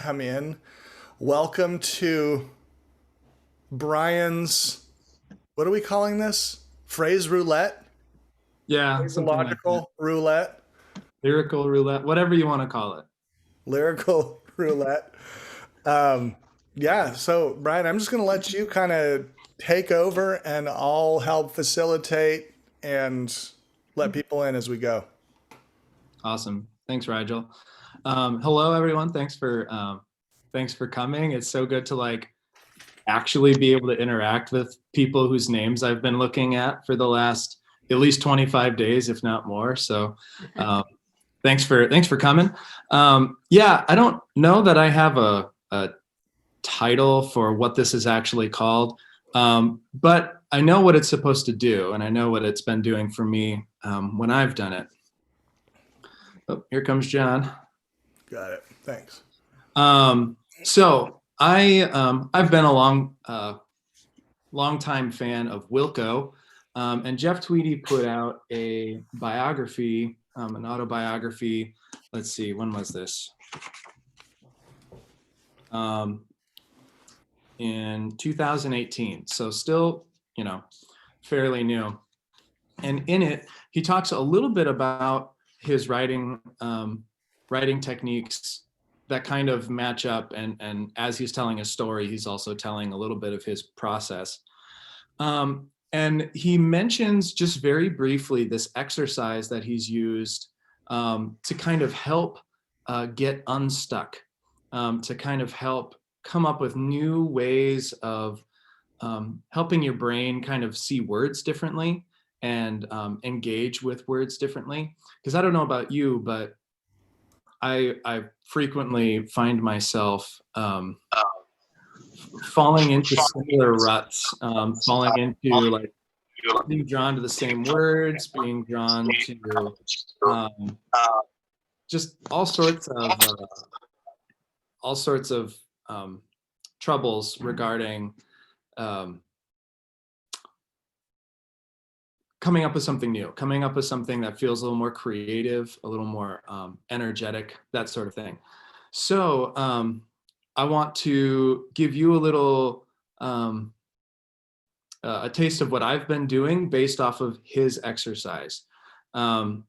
Come in. Welcome to Bryan's, what are we calling this? Phrase roulette? Yeah, something like that. Phraseological roulette? Lyrical roulette, whatever you want to call it. Lyrical roulette. Um, yeah, so Bryan, I'm just going to let you kind of take over and I'll help facilitate and let people in as we go. Awesome. Thanks, Rigel. Hello, everyone. Thanks for coming. It's so good to actually be able to interact with people whose names I've been looking at for the last at least 25 days, if not more. So, um, thanks for coming. Yeah, I don't know that I have a title for what this is actually called, but I know what it's supposed to do, and I know what it's been doing for me when I've done it. Oh, here comes John. Got it. Thanks. So I've been a long time fan of Wilco, and Jeff Tweedy put out a biography, an autobiography. Let's see, when was this? Um, in 2018. So still, fairly new. And in it, he talks a little bit about his writing techniques that kind of match up. And as he's telling a story, he's also telling a little bit of his process. And he mentions just very briefly this exercise that he's used to kind of help get unstuck, to kind of help come up with new ways of helping your brain kind of see words differently and engage with words differently. Because I don't know about you, but I frequently find myself falling into similar ruts, falling into being drawn to the same words, being drawn to um, just all sorts of troubles regarding um, coming up with something new, coming up with something that feels a little more creative, a little more energetic, that sort of thing. So I want to give you a little a taste of what I've been doing based off of his exercise. And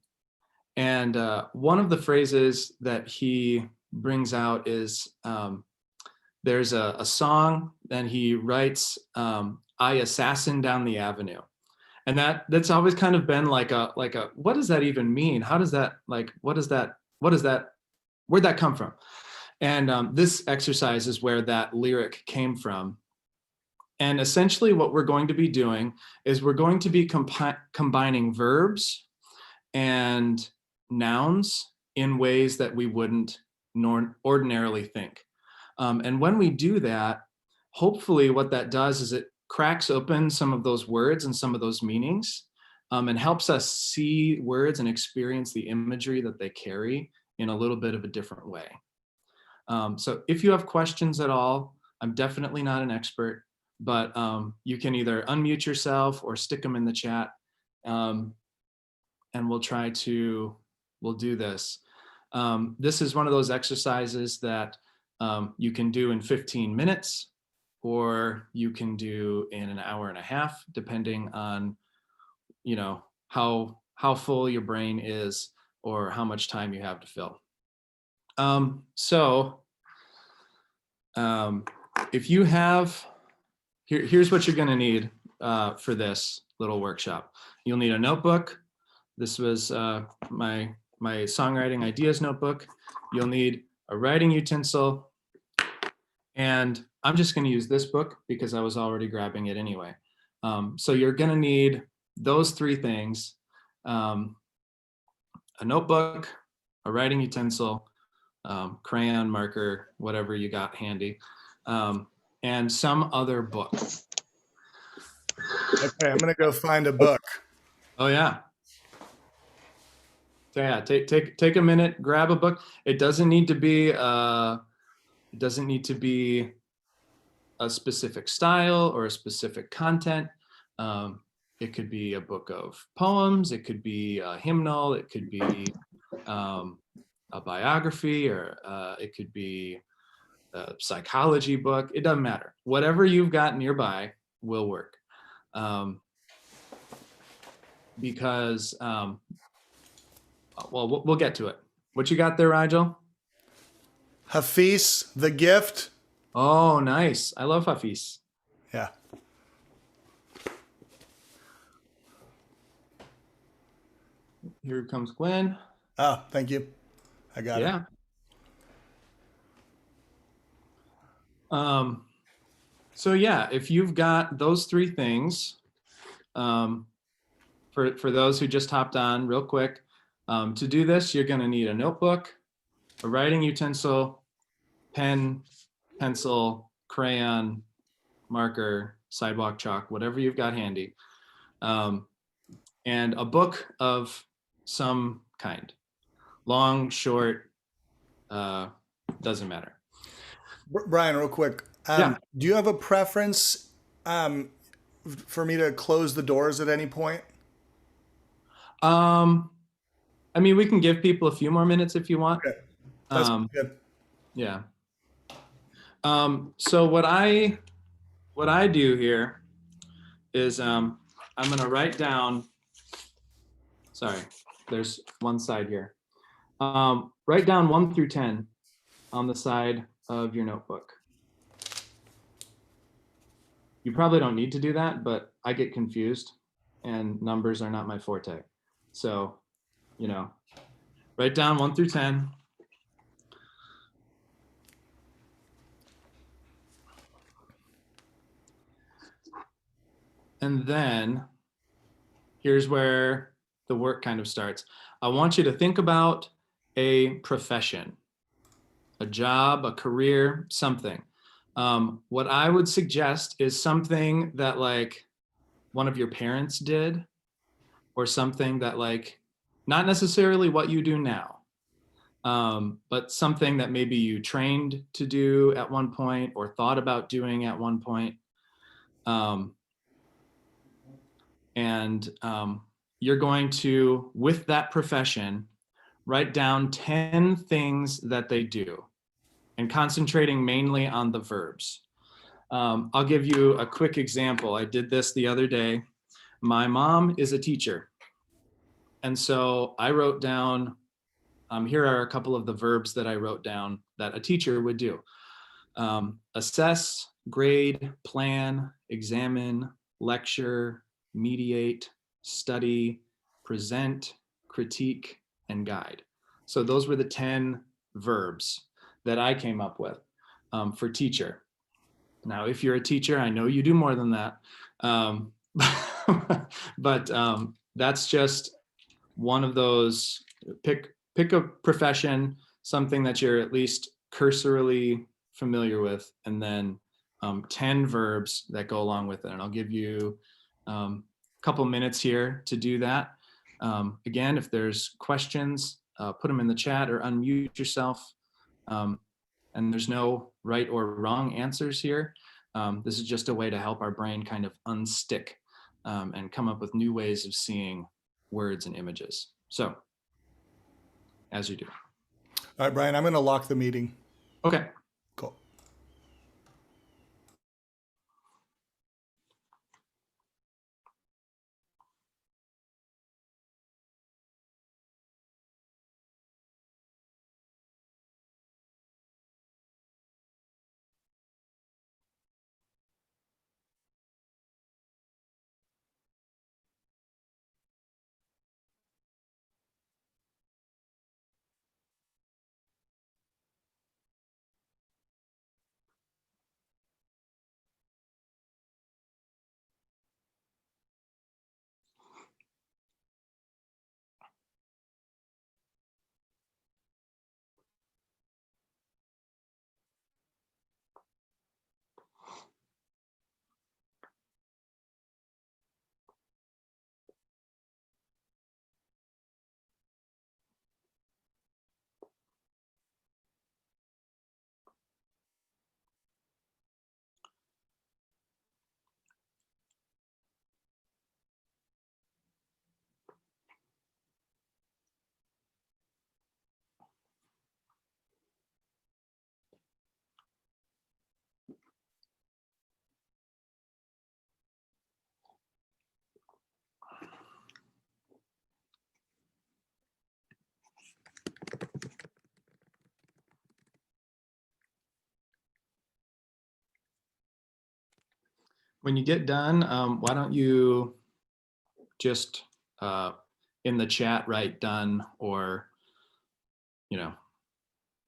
one of the phrases that he brings out is there's a song that he writes, I assassin down the avenue. And that's always kind of been like a what does that even mean? How does that where'd that come from? And this exercise is where that lyric came from. And essentially what we're going to be doing is we're going to be combining verbs and nouns in ways that we wouldn't ordinarily think. And when we do that, hopefully what that does is it cracks open some of those words and some of those meanings, and helps us see words and experience the imagery that they carry in a little bit of a different way. So if you have questions at all, I'm definitely not an expert, but you can either unmute yourself or stick them in the chat, and we'll do this. This is one of those exercises that you can do in 15 minutes, or you can do in an hour and a half, depending on, how full your brain is or how much time you have to fill. So if you have, here's what you're going to need for this little workshop. You'll need a notebook. This was my songwriting ideas notebook. You'll need a writing utensil, and I'm just going to use this book because I was already grabbing it anyway. So you're going to need those three things: a notebook, a writing utensil, crayon, marker, whatever you got handy, and some other book. Okay, I'm going to go find a book. Oh yeah. So yeah, take a minute, grab a book. It doesn't need to be a specific style or a specific content. It could be a book of poems. It could be a hymnal. It could be a biography, or it could be a psychology book. It doesn't matter. Whatever you've got nearby will work. Because, well, we'll get to it. What you got there, Rigel? Hafiz, the gift. Oh, nice. I love Hafiz. Yeah. Here comes Gwen. Oh, thank you. I got it. Yeah. So yeah, if you've got those three things, for those who just hopped on real quick, to do this, you're going to need a notebook, a writing utensil, pen, pencil, crayon, marker, sidewalk chalk, whatever you've got handy, and a book of some kind, long, short, doesn't matter. Bryan, real quick. Yeah. Do you have a preference for me to close the doors at any point? I mean, we can give people a few more minutes if you want. Okay. That's good. Yeah. So what I do here is I'm going to write down. Sorry, there's one side here. Write down 1 through 10 on the side of your notebook. You probably don't need to do that, but I get confused and numbers are not my forte. So, write down 1 through 10. And then here's where the work kind of starts. I want you to think about a profession, a job, a career, something. What I would suggest is something that like one of your parents did, or something that like, not necessarily what you do now, but something that maybe you trained to do at one point or thought about doing at one point. You're going to, with that profession, write down 10 things that they do and concentrating mainly on the verbs. I'll give you a quick example. I did this the other day. My mom is a teacher. And so I wrote down, here are a couple of the verbs that I wrote down that a teacher would do. Assess, grade, plan, examine, lecture, mediate, study, present, critique, and guide. So those were the 10 verbs that I came up with for teacher. Now, if you're a teacher, I know you do more than that. But that's just one of those, pick a profession, something that you're at least cursorily familiar with, and then 10 verbs that go along with it. And I'll give you a couple minutes here to do that. Again, if there's questions, put them in the chat or unmute yourself. And there's no right or wrong answers here. This is just a way to help our brain kind of unstick and come up with new ways of seeing words and images. So, as you do. All right, Bryan, I'm going to lock the meeting. Okay. Cool. When you get done, why don't you just in the chat write done, or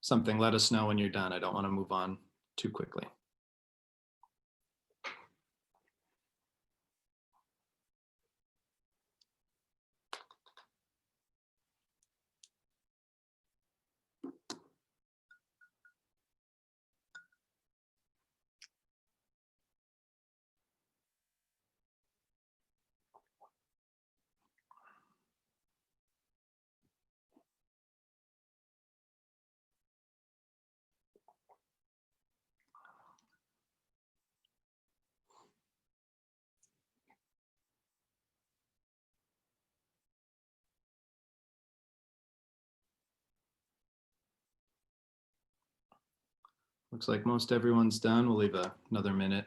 something. Let us know when you're done. I don't want to move on too quickly. Looks like most everyone's done. We'll leave another minute.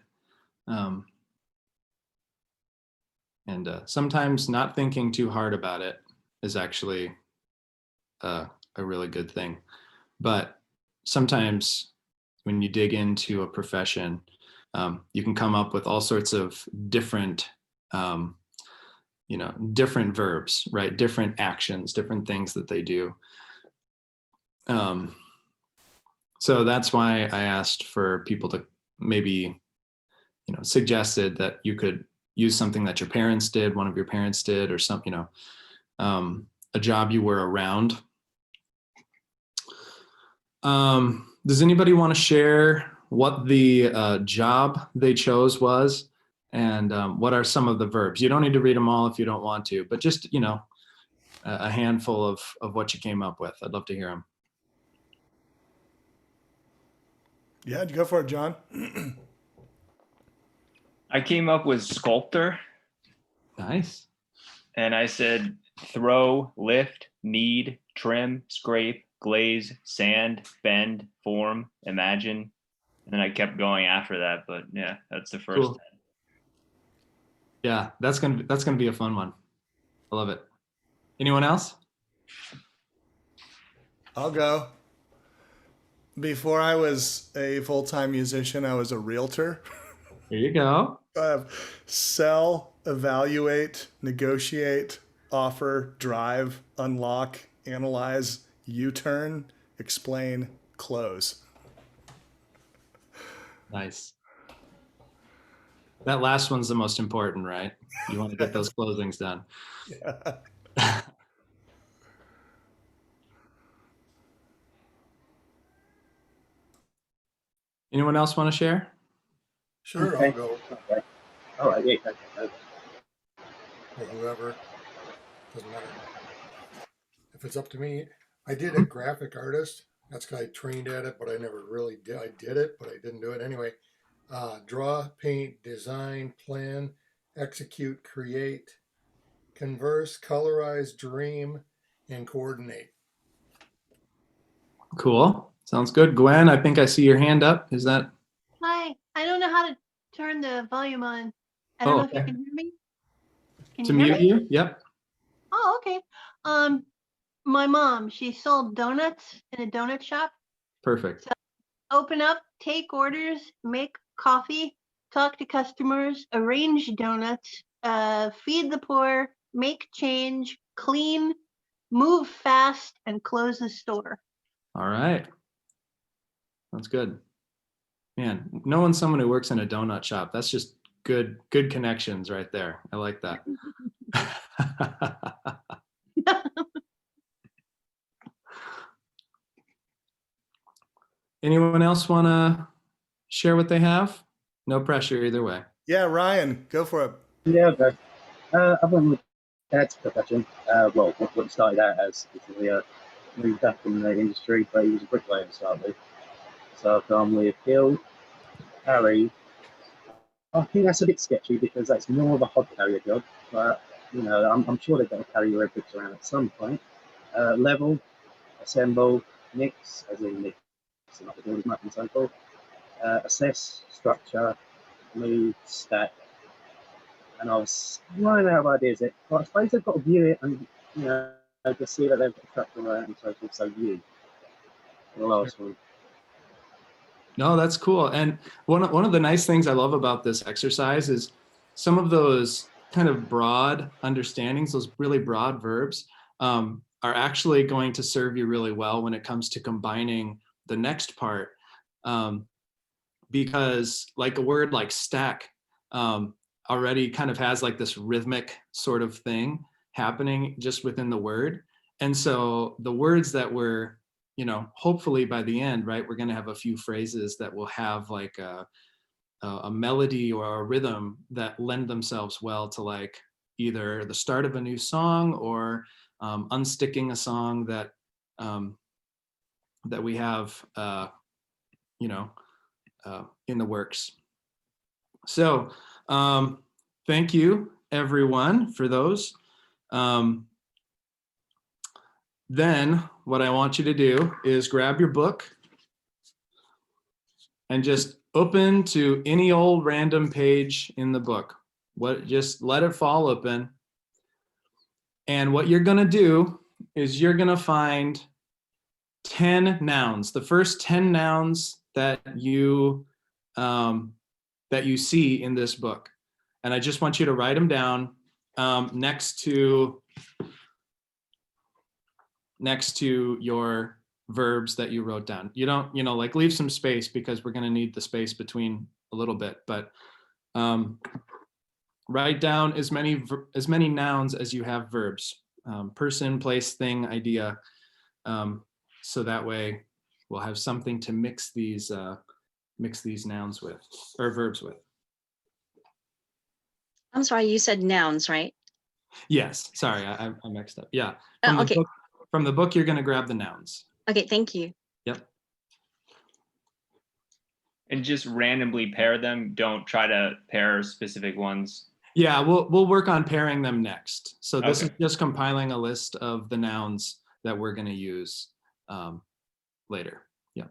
Sometimes not thinking too hard about it is actually a really good thing. But sometimes when you dig into a profession, you can come up with all sorts of different, different verbs, right? Different actions, different things that they do. So that's why I asked for people to maybe, suggested that you could use something that your parents did, one of your parents did, or something, a job you were around. Does anybody want to share what the job they chose was, and what are some of the verbs? You don't need to read them all if you don't want to, but just, a handful of what you came up with. I'd love to hear them. Yeah, go for it, John. I came up with sculptor. Nice. And I said throw, lift, knead, trim, scrape, glaze, sand, bend, form, imagine. And then I kept going after that, but yeah, that's the first. Cool. Yeah, that's gonna be a fun one. I love it. Anyone else? I'll go. Before I was a full-time musician, I was a realtor. Here you go. I have sell, evaluate, negotiate, offer, drive, unlock, analyze, U-turn, explain, close. Nice. That last one's the most important, right? You want to get those closings done. Yeah. Anyone else want to share? Sure, Okay. I'll go. Okay. All right. Yeah. Okay. Or whoever. Doesn't matter. If it's up to me, I did a graphic artist. That's 'cause I trained at it, but I never really did. I did it, but I didn't do it anyway. Draw, paint, design, plan, execute, create, converse, colorize, dream, and coordinate. Cool. Sounds good. Gwen, I think I see your hand up. Is that? Hi. I don't know how to turn the volume on. I don't know if you can hear me. Can To you hear mute me? you? Yep. Oh, okay. My mom, she sold donuts in a donut shop. Perfect. So open up, take orders, make coffee, talk to customers, arrange donuts, feed the poor, make change, clean, move fast, and close the store. All right. That's good. Man, knowing someone who works in a donut shop, that's just good connections right there. I like that. Anyone else want to share what they have? No pressure either way. Yeah, Ryan, go for it. Yeah. Okay. I've been with dad's profession. Well, what he started out as, he moved up in the industry, but he was a bricklayer to start with. So I've gone with Bill, Harry. I think that's a bit sketchy because that's more of a hod carrier job, but I'm sure they've got to carry your bricks around at some point. Level, assemble, mix, as in mix, not the building up and so forth. Assess, structure, move, stack. And I was running out of ideas. But I suppose they've got to view it and just see that they've got structure around and so forth. So view the last one. No, that's cool. And one of the nice things I love about this exercise is some of those kind of broad understandings, those really broad verbs, are actually going to serve you really well when it comes to combining the next part. Because like a word like stack already kind of has like this rhythmic sort of thing happening just within the word. And so the words that we're, hopefully by the end, right, we're going to have a few phrases that will have like a melody or a rhythm that lend themselves well to like either the start of a new song or unsticking a song that that we have, you know, in the works. So thank you everyone for those. Then what I want you to do is grab your book and just open to any old random page in the book. Just let it fall open. And what you're gonna do is you're gonna find 10 nouns, the first 10 nouns that you see in this book. And I just want you to write them down next to your verbs that you wrote down. You don't, like leave some space because we're going to need the space between a little bit, but write down as many nouns as you have verbs, person, place, thing, idea. So that way we'll have something to mix these nouns with, or verbs with. I'm sorry, you said nouns, right? Yes, sorry, I mixed up. Yeah, Okay. From the book, you're going to grab the nouns. Okay, thank you. Yep. And just randomly pair them. Don't try to pair specific ones. Yeah, we'll work on pairing them next. So this Okay. is just compiling a list of the nouns that we're going to use later. Yeah.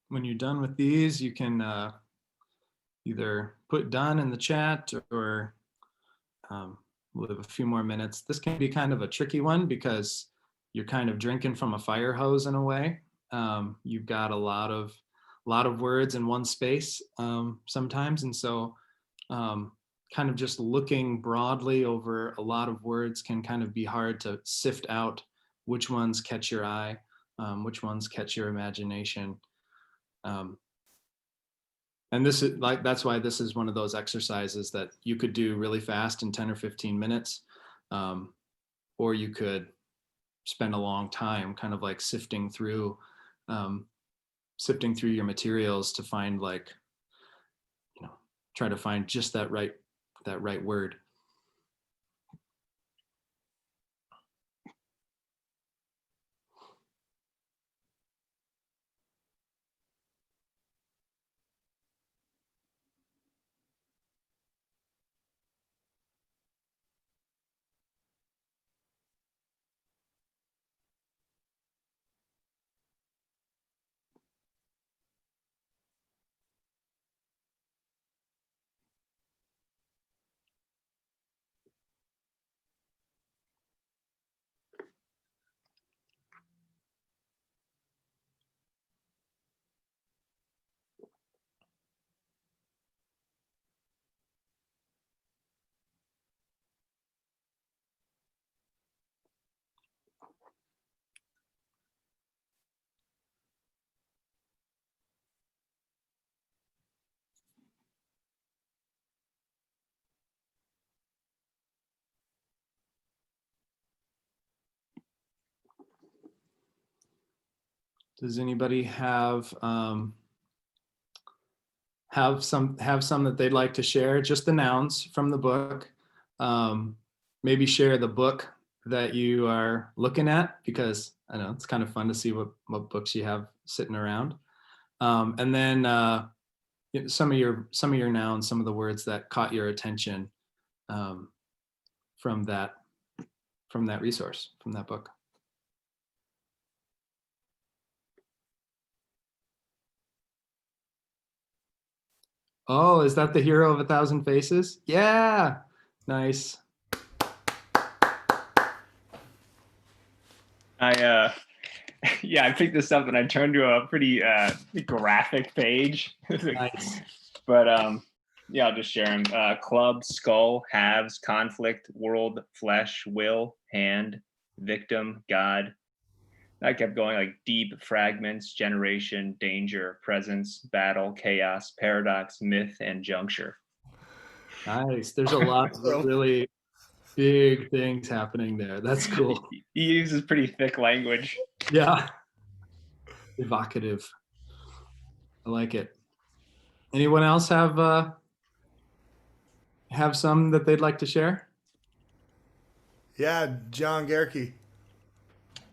When you're done with these, you can either put done in the chat or we'll have a few more minutes. This can be kind of a tricky one because you're kind of drinking from a fire hose in a way. You've got a lot of words in one space sometimes, and so kind of just looking broadly over a lot of words can kind of be hard to sift out which ones catch your eye, which ones catch your imagination. And this is that's why this is one of those exercises that you could do really fast in 10 or 15 minutes, or you could spend a long time kind of like sifting through your materials to find like, try to find just that right word. Does anybody have some that they'd like to share? Just the nouns from the book. Maybe share the book that you are looking at, because I know it's kind of fun to see what books you have sitting around. And then some of your nouns, some of the words that caught your attention from that resource, from that book. Oh, is that the Hero of a Thousand Faces? Yeah, nice. I picked this up and I turned to a pretty graphic page. Nice. But I'll just share them. Club, skull, halves, conflict, world, flesh, will, hand, victim, God. I kept going, like deep, fragments, generation, danger, presence, battle, chaos, paradox, myth, and juncture. Nice. There's a lot of really big things happening there. That's cool. He uses pretty thick language. Yeah. Evocative. I like it. Anyone else have some that they'd like to share? Yeah, John Gerke.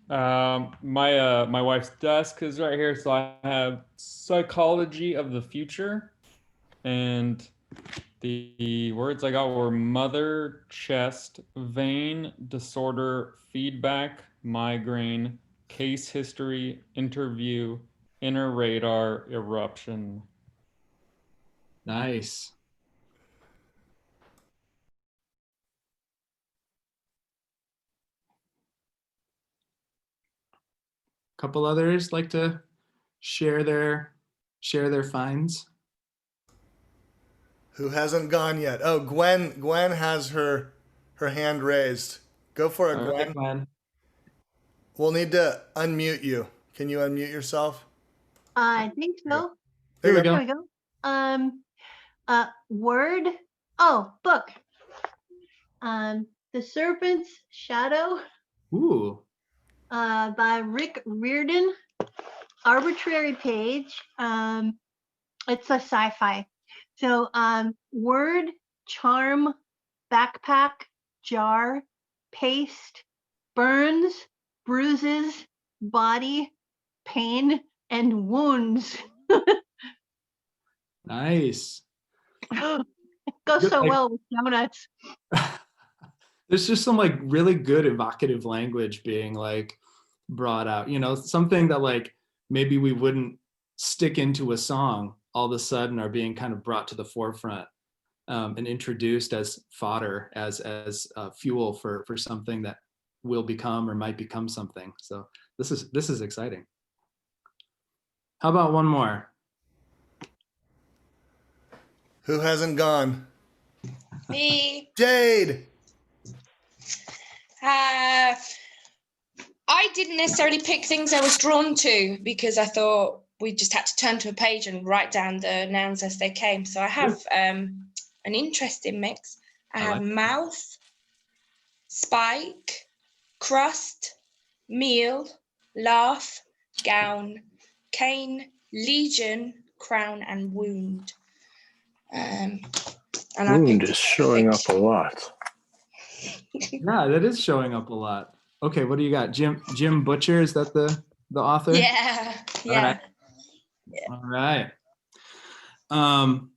My wife's desk is right here, so I have psychology of the future, and the words I got were mother, chest, vein, disorder, feedback, migraine, case history, interview, inner radar, eruption. Nice. Couple others like to share their finds. Who hasn't gone yet? Oh, Gwen. Gwen has her hand raised. Go for it, All Gwen. right, Glenn. We'll need to unmute you. Can you unmute yourself? I think so. Here we There we go. go. Word. Oh, book. The Serpent's Shadow, Ooh. by Rick Riordan. Arbitrary page. It's a sci-fi. So word, charm, backpack, jar, paste, burns, bruises, body, pain, and wounds. Nice. It goes Good, so like- well with donuts. There's just some like really good evocative language being like brought out, something that like maybe we wouldn't stick into a song all of a sudden are being kind of brought to the forefront and introduced as fodder, as fuel for something that will become or might become something. So this is exciting. How about one more? Who hasn't gone? Me. Jade. I didn't necessarily pick things I was drawn to because I thought we just had to turn to a page and write down the nouns as they came. So I have an interesting mix. I have mouth, spike, crust, meal, laugh, gown, cane, legion, crown, and wound. And I Wound picked is showing up a lot. Yeah, that is showing up a lot. Okay, what do you got? Jim Butcher, is that the author? Yeah, yeah. All right.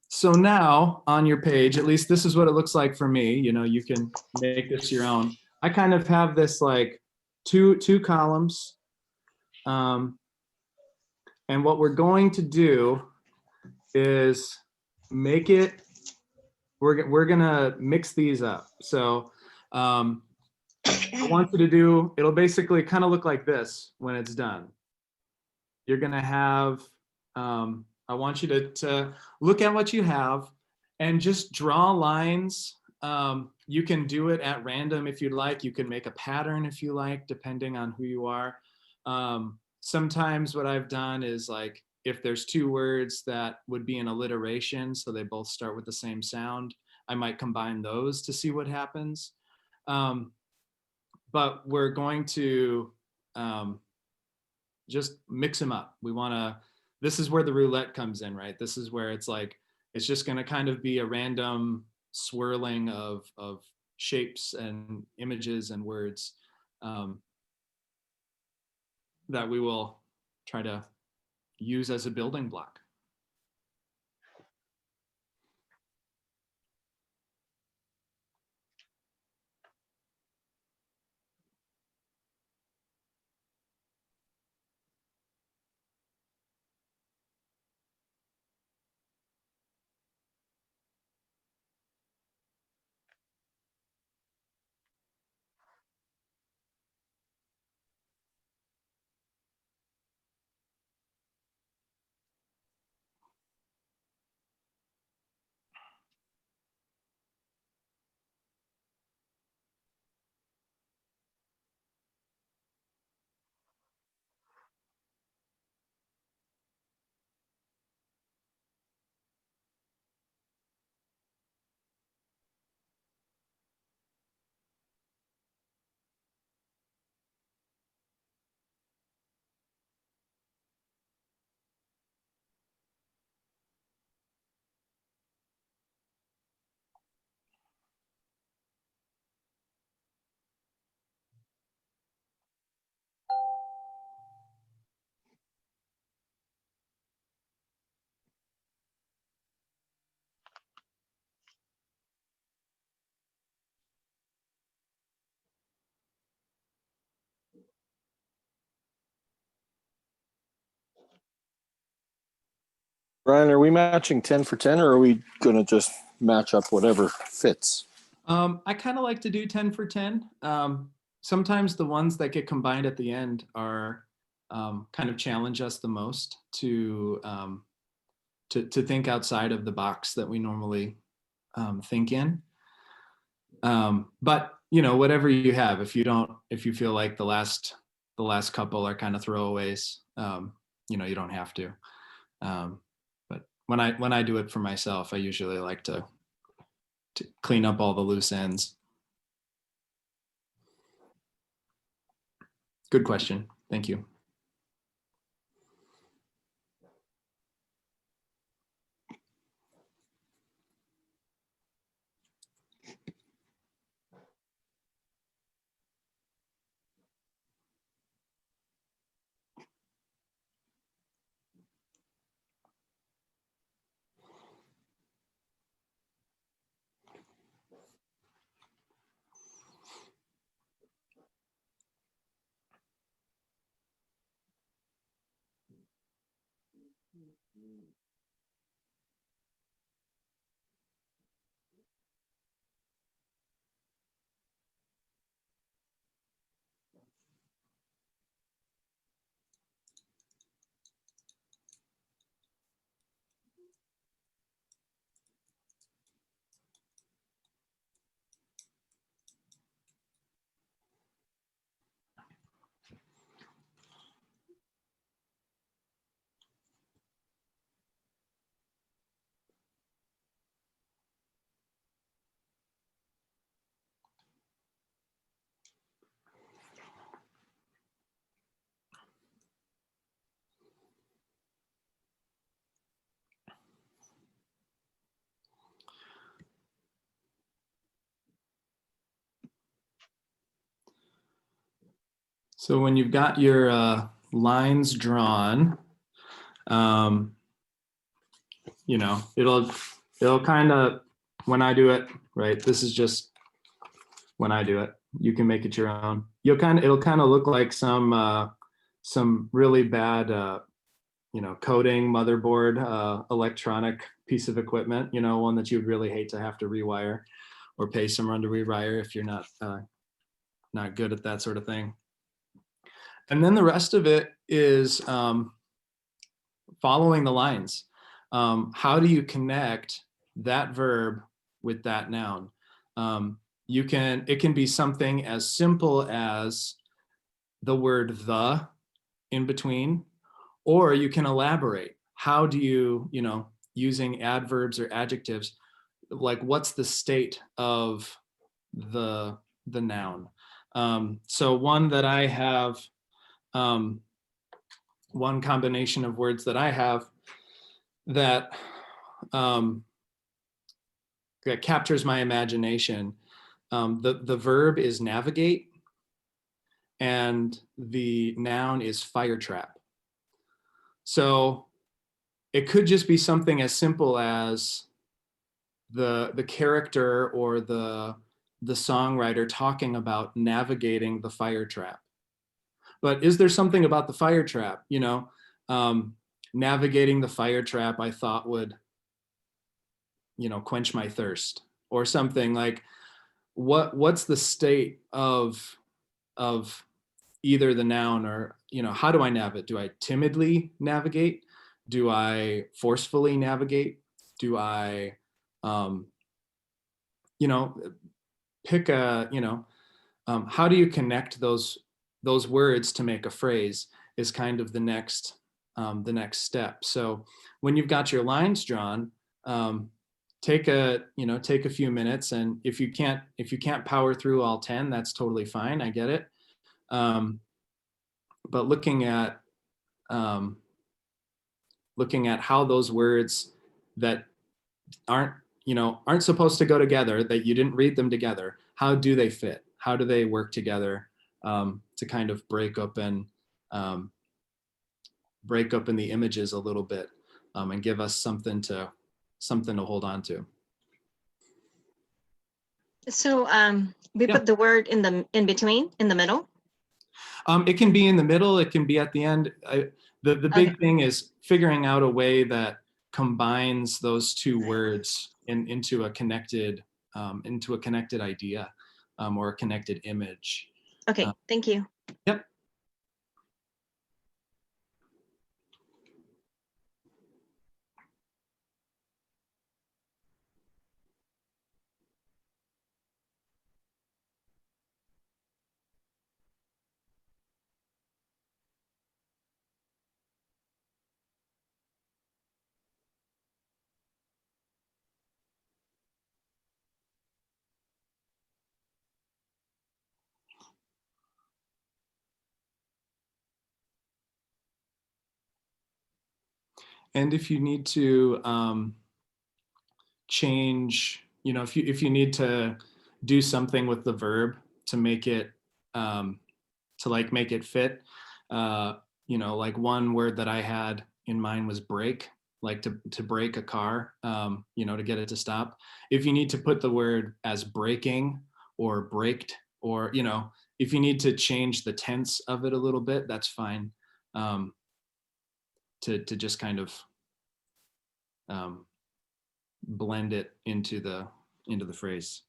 So now on your page, at least this is what it looks like for me. You know, you can make this your own. I kind of have this like two columns. And what we're going to do is make it, we're gonna mix these up. So I want you to do, it'll basically kind of look like this when it's done. You're gonna have, I want you to look at what you have and just draw lines. You can do it at random if you'd like. You can make a pattern if you like, depending on who you are. Sometimes what I've done is like, if there's two words that would be an alliteration, so they both start with the same sound, I might combine those to see what happens. But we're going to just mix them up. We want to, this is where the roulette comes in, right? This is where it's like, it's just going to kind of be a random swirling of shapes and images and words that we will try to use as a building block. Bryan, are we matching 10 for 10 or are we going to just match up whatever fits? I kind of like to do 10 for 10. Sometimes the ones that get combined at the end are kind of challenge us the most to think outside of the box that we normally think in. But you know, whatever you have, if you feel like the last couple are kind of throwaways, you know, you don't have to. But when I do it for myself, I usually like to clean up all the loose ends. Good question. Thank you. So when you've got your lines drawn, you know, it'll kind of, when I do it, right, this is just when I do it, you can make it your own. It'll kind of look like some really bad, you know, coding motherboard, electronic piece of equipment, you know, one that you'd really hate to have to rewire or pay someone to rewire if you're not good at that sort of thing. And then the rest of it is following the lines. How do you connect that verb with that noun? It can be something as simple as the word the in between, or you can elaborate. How do you, you know, using adverbs or adjectives, like what's the state of the noun? So one that I have, one combination of words that I have that that captures my imagination. The verb is navigate, and the noun is fire trap. So it could just be something as simple as the character or the songwriter talking about navigating the fire trap. But is there something about the fire trap? You know, navigating the fire trap, I thought would, you know, quench my thirst, or something like, what's the state of either the noun, or, you know, how do I navigate? Do I timidly navigate? Do I forcefully navigate? Do I, you know, pick a, you know, how do you connect those words to make a phrase is kind of the next step. So when you've got your lines drawn, take a few minutes, and if you can't power through all 10, that's totally fine. I get it. But looking at how those words that aren't supposed to go together, that you didn't read them together, how do they fit? How do they work together to kind of break open the images a little bit, and give us something to hold on to. So we Yeah. put the word in between, in the middle. It can be in the middle. It can be at the end. The big Okay. thing is figuring out a way that combines those two words into a connected idea, or a connected image. Okay, thank you. Yep. And if you need to change, you know, if you need to do something with the verb to make it make it fit, you know, like one word that I had in mind was break, like to break a car, you know, to get it to stop. If you need to put the word as breaking or braked, or, you know, if you need to change the tense of it a little bit, that's fine. To just kind of blend it into the phrase.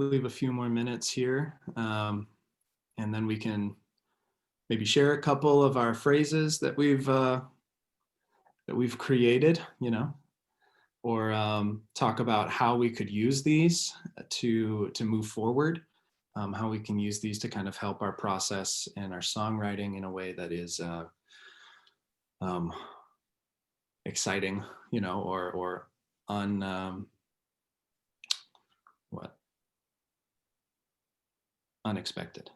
leave a few more minutes here, and then we can maybe share a couple of our phrases that we've created, or talk about how we could use these to move forward, how we can use these to kind of help our process and our songwriting in a way that is exciting, or unexpected.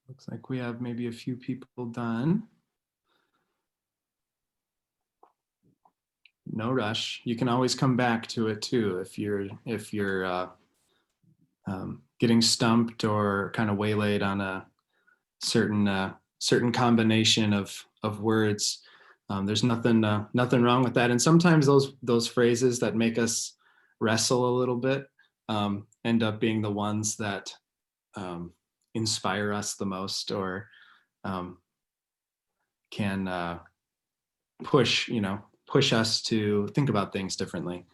Looks like we have maybe a few people done. No rush. You can always come back to it too if you're getting stumped or kind of waylaid on a certain combination of words. There's nothing wrong with that. And sometimes those phrases that make us wrestle a little bit end up being the ones that inspire us the most, or can push us to think about things differently.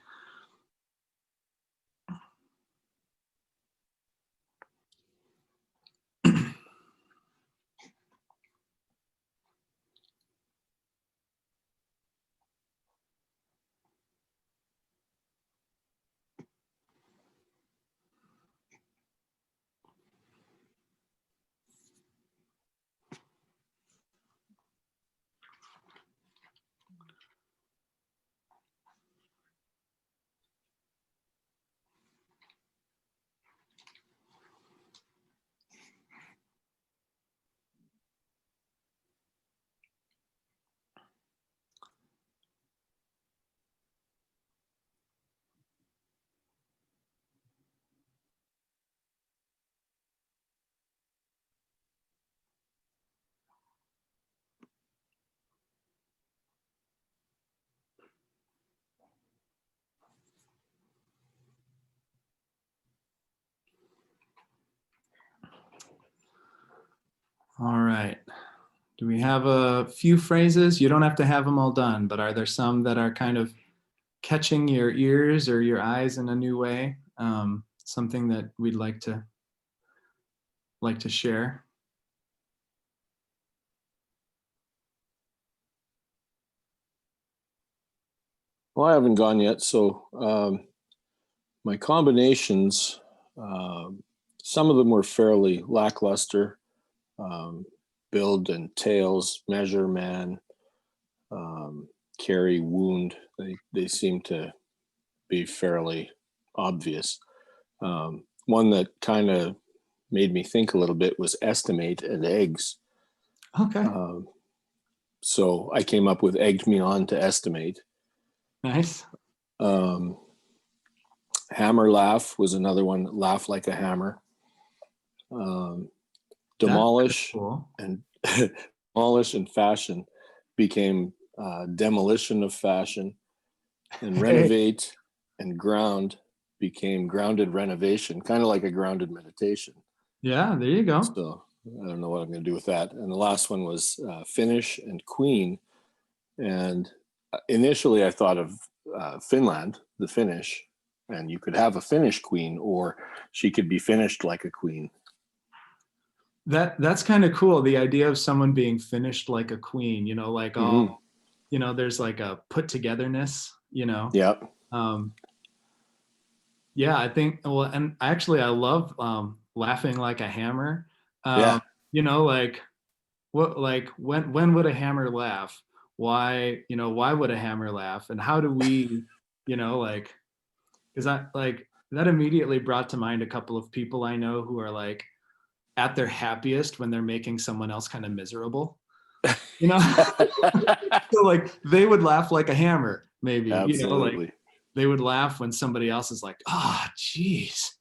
All right. Do we have a few phrases? You don't have to have them all done, but are there some that are kind of catching your ears or your eyes in a new way? Something that we'd like to share? Well, I haven't gone yet, so my combinations, some of them were fairly lackluster. Build and tails, measure, man, carry, wound. They seem to be fairly obvious. One that kind of made me think a little bit was estimate and eggs. Okay. So I came up with egged me on to estimate. Nice. Hammer laugh was another one. Laugh like a hammer. Demolish cool. And demolish and fashion became demolition of fashion, and renovate and ground became grounded renovation, kind of like a grounded meditation. Yeah, there you go. So I don't know what I'm going to do with that. And the last one was Finnish and Queen. And initially I thought of Finland, the Finnish, and you could have a Finnish queen, or she could be finished like a queen. That's kind of cool. The idea of someone being finished like a queen, like all, there's like a put togetherness, Yeah. Yeah, I think, well, and actually I love laughing like a hammer. Yeah. Like when would a hammer laugh? Why would a hammer laugh? And how do we, like, because I like that immediately brought to mind a couple of people I know who are like at their happiest when they're making someone else kind of miserable. So like they would laugh like a hammer, maybe. Absolutely. Like they would laugh when somebody else is like, geez.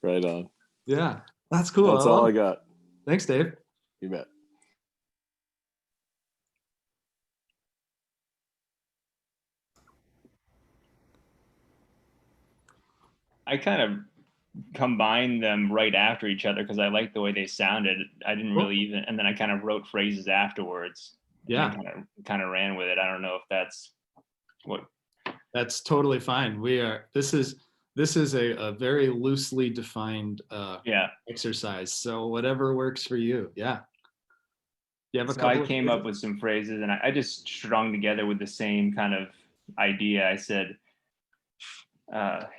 Right on. Yeah, that's cool. That's all I got. Thanks, Dave. You bet. I kind of combined them right after each other because I liked the way they sounded. I didn't really even, and then I kind of wrote phrases afterwards. Yeah. Kind of ran with it. I don't know if that's what. That's totally fine. This is a very loosely defined exercise. So whatever works for you. Yeah. You have a couple. I came up with some phrases and I just strung together with the same kind of idea. I said,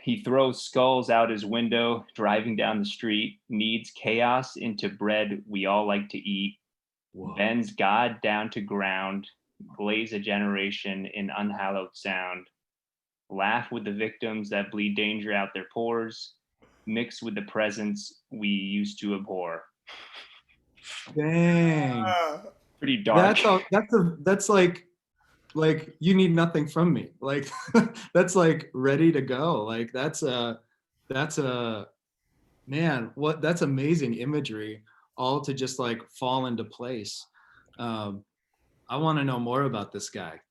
he throws skulls out his window, driving down the street, kneads chaos into bread we all like to eat, bends God down to ground, glaze a generation in unhallowed sound, laugh with the victims that bleed danger out their pores, mix with the presence we used to abhor. Dang. Pretty dark. That's like you need nothing from me. Like that's like ready to go. Like that's a man, that's amazing imagery, all to just like fall into place. I want to know more about this guy.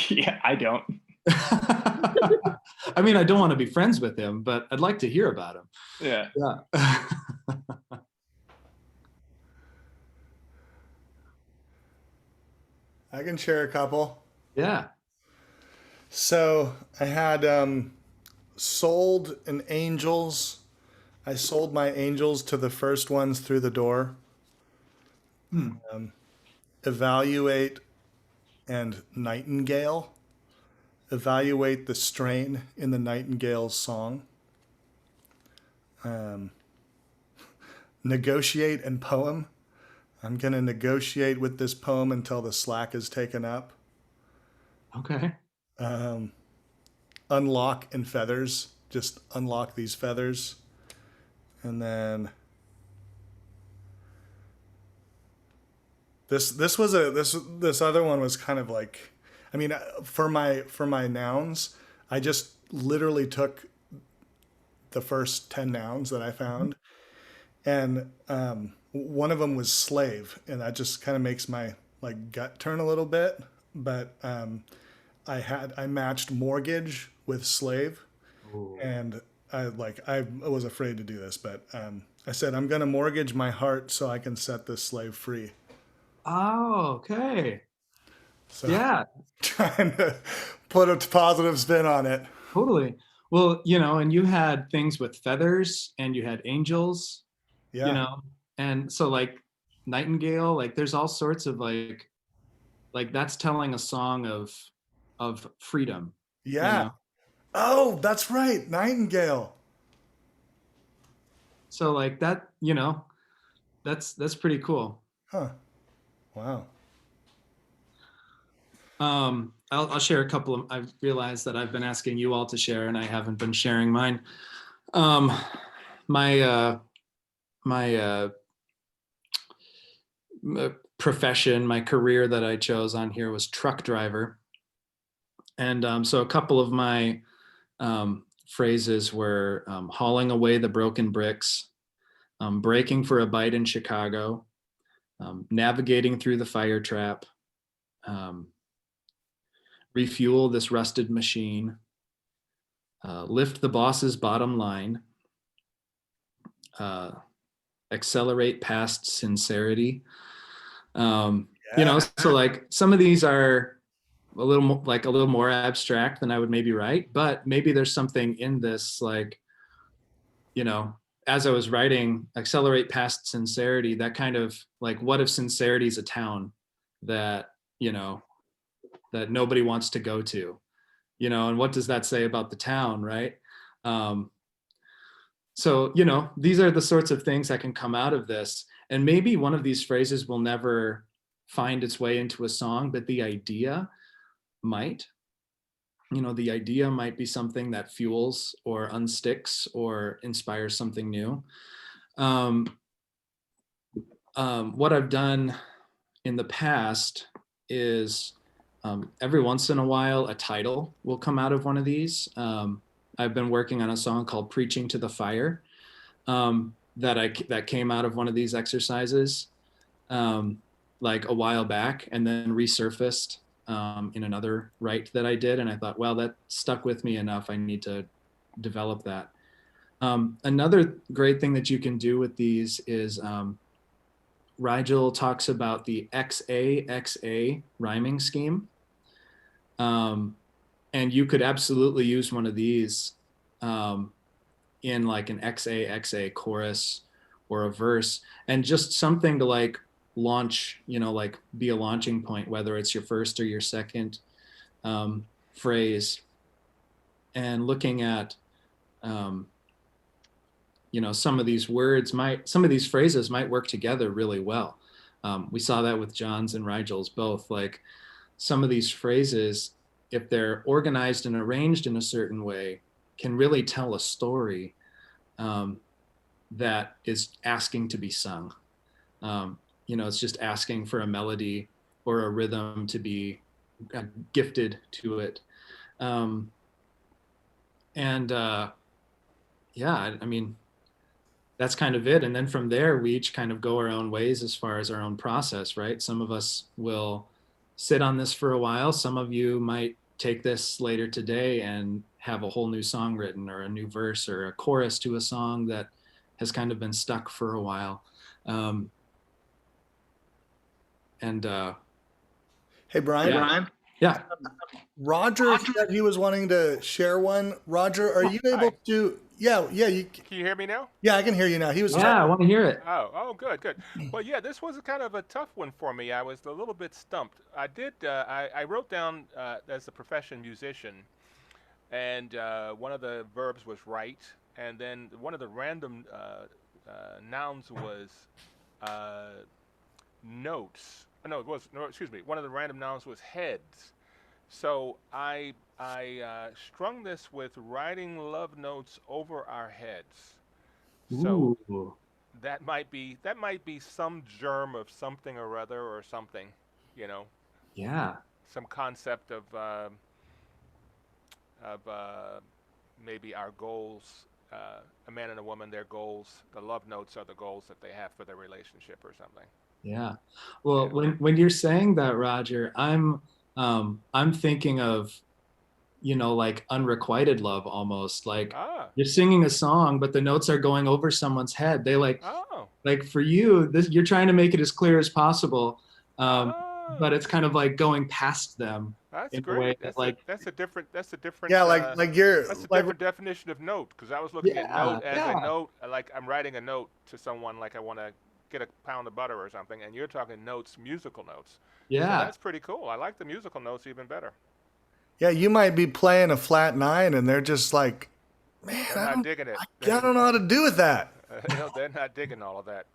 Yeah, I don't. I mean, I don't want to be friends with him, but I'd like to hear about him. Yeah. Yeah. I can share a couple. Yeah. So I had sold an angels. I sold my angels to the first ones through the door. Evaluate and nightingale. Evaluate the strain in the nightingale's song. Negotiate and poem. I'm going to negotiate with this poem until the slack is taken up. Okay. Unlock and feathers. Just unlock these feathers. And then this other one was kind of like, I mean, for my nouns, I just literally took the first 10 nouns that I found, and one of them was slave, and that just kind of makes my like gut turn a little bit. But I matched mortgage with slave. Ooh. And I was afraid to do this, but I said I'm going to mortgage my heart so I can set this slave free. Oh, okay. So yeah, trying to put a positive spin on it. Totally. Well, and you had things with feathers, and you had angels. Yeah. And so like nightingale, like there's all sorts of like that's telling a song of freedom. Yeah. Oh, that's right, nightingale. So like that, that's pretty cool. Huh. Wow. I'll share a couple of. I've realized that I've been asking you all to share, and I haven't been sharing mine. My profession, my career that I chose on here was truck driver, and so a couple of my phrases were hauling away the broken bricks, breaking for a bite in Chicago, navigating through the fire trap, refuel this rusted machine, lift the boss's bottom line, accelerate past sincerity. So like some of these are a little more abstract than I would maybe write, but maybe there's something in this, like, as I was writing accelerate past sincerity, that kind of like, what if sincerity is a town that, that nobody wants to go to, and what does that say about the town, right? So, these are the sorts of things that can come out of this. And maybe one of these phrases will never find its way into a song, but the idea might. The idea might be something that fuels or unsticks or inspires something new. What I've done in the past is every once in a while, a title will come out of one of these. I've been working on a song called Preaching to the Fire that came out of one of these exercises like a while back, and then resurfaced in another write that I did. And I thought, well, that stuck with me enough. I need to develop that. Another great thing that you can do with these is Rigel talks about the XA rhyming scheme. And you could absolutely use one of these in like an XA chorus or a verse, and just something to like launch, like be a launching point, whether it's your first or your second phrase, and looking at, some of these phrases might work together really well. We saw that with John's and Rigel's both. Like some of these phrases, if they're organized and arranged in a certain way, can really tell a story that is asking to be sung. It's just asking for a melody or a rhythm to be gifted to it. That's kind of it. And then from there, we each kind of go our own ways as far as our own process, right? Some of us will sit on this for a while. Some of you might take this later today and have a whole new song written, or a new verse or a chorus to a song that has kind of been stuck for a while. Hey, Brian. Yeah. Roger said he was wanting to share one. Roger, are you able to? Yeah. You can you hear me now? Yeah, I can hear you now. He was. Yeah, I want to hear it. Oh, good. Well, yeah, this was kind of a tough one for me. I was a little bit stumped. I wrote down as a profession musician, and one of the verbs was write, and then one of the random nouns was notes. No, it was no. Excuse me. One of the random nouns was heads. So I strung this with writing love notes over our heads. So Ooh. that might be some germ of something or other, or something, Yeah. some concept of maybe our goals. A man and a woman, their goals. The love notes are the goals that they have for their relationship or something. Yeah. Well, when you're saying that, Roger, I'm thinking of, like unrequited love almost. Like you're singing a song, but the notes are going over someone's head. They like for you, you're trying to make it as clear as possible, but it's kind of like going past them. That's great. That's a different. Yeah, like you're. That's a different definition of note, because I was looking at note as a note, like I'm writing a note to someone, like I want to get a pound of butter or something, and you're talking notes, musical notes. Yeah, so that's pretty cool. I like the musical notes even better. Yeah, you might be playing a flat 9, and they're just like, man, they're not digging it. I don't know how to do with that. They're not digging all of that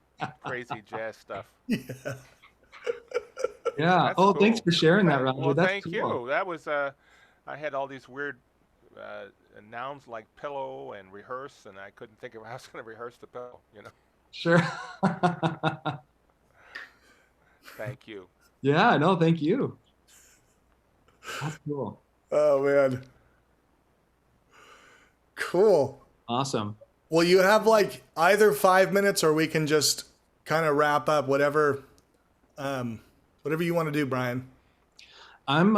crazy jazz stuff. Yeah. Yeah. That's cool. Cool. Thanks for sharing that, Roger. Well, That's thank cool. you. That was I had all these weird nouns like pillow and rehearse, and I couldn't think of how I was going to rehearse the pillow. Sure. Thank you. Yeah. No, thank you. That's cool. Oh man. Cool. Awesome. Well, you have like either 5 minutes, or we can just kind of wrap up, whatever you want to do, Brian. I'm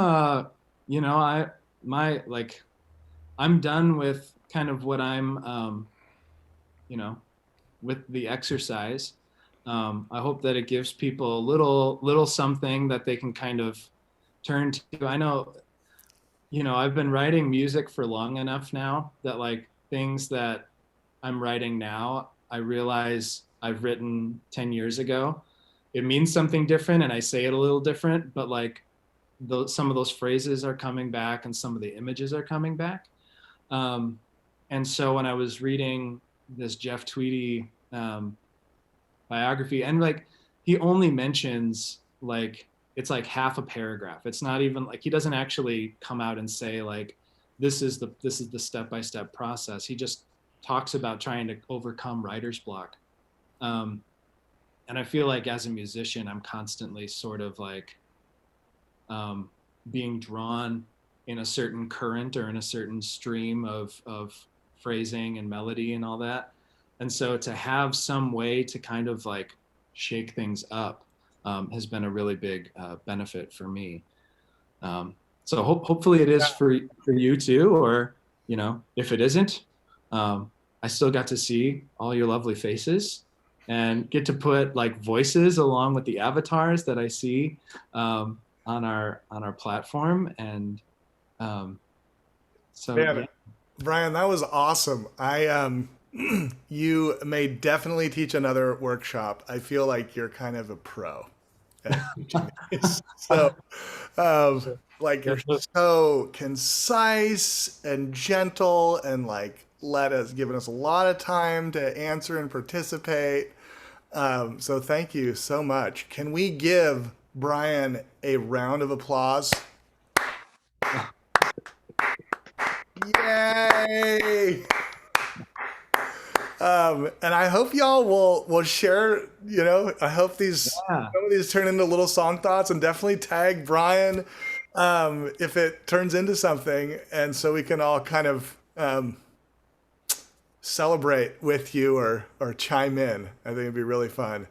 I'm done with kind of what I'm with the exercise. I hope that it gives people a little something that they can kind of turn to. I know, I've been writing music for long enough now that like things that I'm writing now, I realize I've written 10 years ago. It means something different and I say it a little different, but like some of those phrases are coming back and some of the images are coming back. And so when I was reading this Jeff Tweedy biography, and like he only mentions like it's like half a paragraph. It's not even like he doesn't actually come out and say like this is the step-by-step process. He just talks about trying to overcome writer's block. And I feel like as a musician, I'm constantly sort of like being drawn in a certain current or in a certain stream of phrasing and melody and all that. And so to have some way to kind of like shake things up has been a really big benefit for me. So hopefully it is for you too, or, if it isn't, I still got to see all your lovely faces and get to put like voices along with the avatars that I see on our platform. And so Man, yeah. Bryan, that was awesome. You may definitely teach another workshop. I feel like you're kind of a pro at teaching these. So, like you're so concise and gentle and like giving us a lot of time to answer and participate. So thank you so much. Can we give Bryan a round of applause? Yay! And I hope y'all will share. I hope some of these turn into little song thoughts, and definitely tag Bryan if it turns into something, and so we can all kind of celebrate with you or chime in. I think it'd be really fun.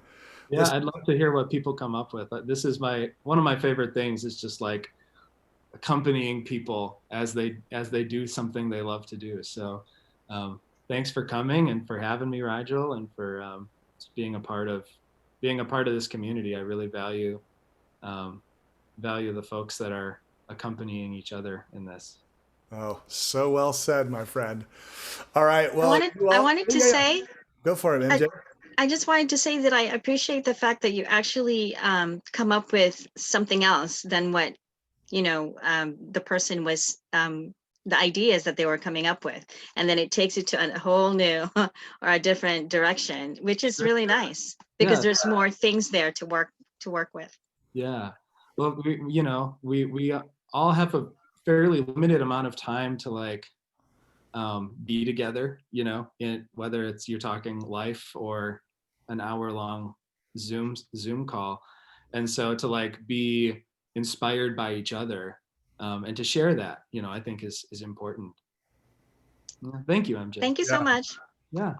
Yeah, I'd love to hear what people come up with. This is one of my favorite things is just like accompanying people as they do something they love to do. So thanks for coming and for having me, Rigel, and for being a part of this community. I really value the folks that are accompanying each other in this. Oh, so well said, my friend. All right. Well, I wanted to say, go for it, MJ. I just wanted to say that I appreciate the fact that you actually come up with something else than what the person was the ideas that they were coming up with, and then it takes it to a whole new or a different direction, which is really nice because there's more things there to work with. Yeah, well, we all have a fairly limited amount of time to like be together, whether it's you're talking life or an hour-long Zoom call, and so to like be inspired by each other and to share that, I think is important. Thank you, MJ. Thank you so much. Yeah.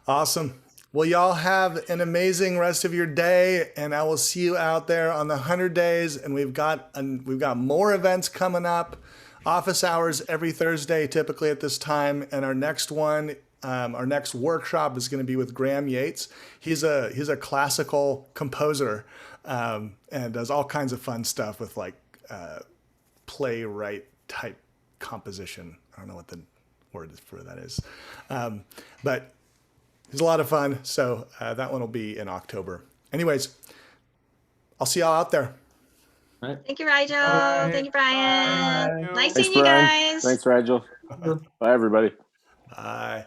Awesome. Well, y'all have an amazing rest of your day, and I will see you out there on the 100 days. And we've got more events coming up. Office hours every Thursday, typically at this time. And our next one, our next workshop is going to be with Graham Yates. He's a classical composer and does all kinds of fun stuff with like playwright type composition. I don't know what the word for that is, but it's a lot of fun. So that one will be in October. Anyways, I'll see y'all out there. Right. Thank you, Rigel. Thank you, Bryan. Bye. Nice Thanks, seeing you Bryan. guys. Thanks, Rigel. Bye, everybody. Bye.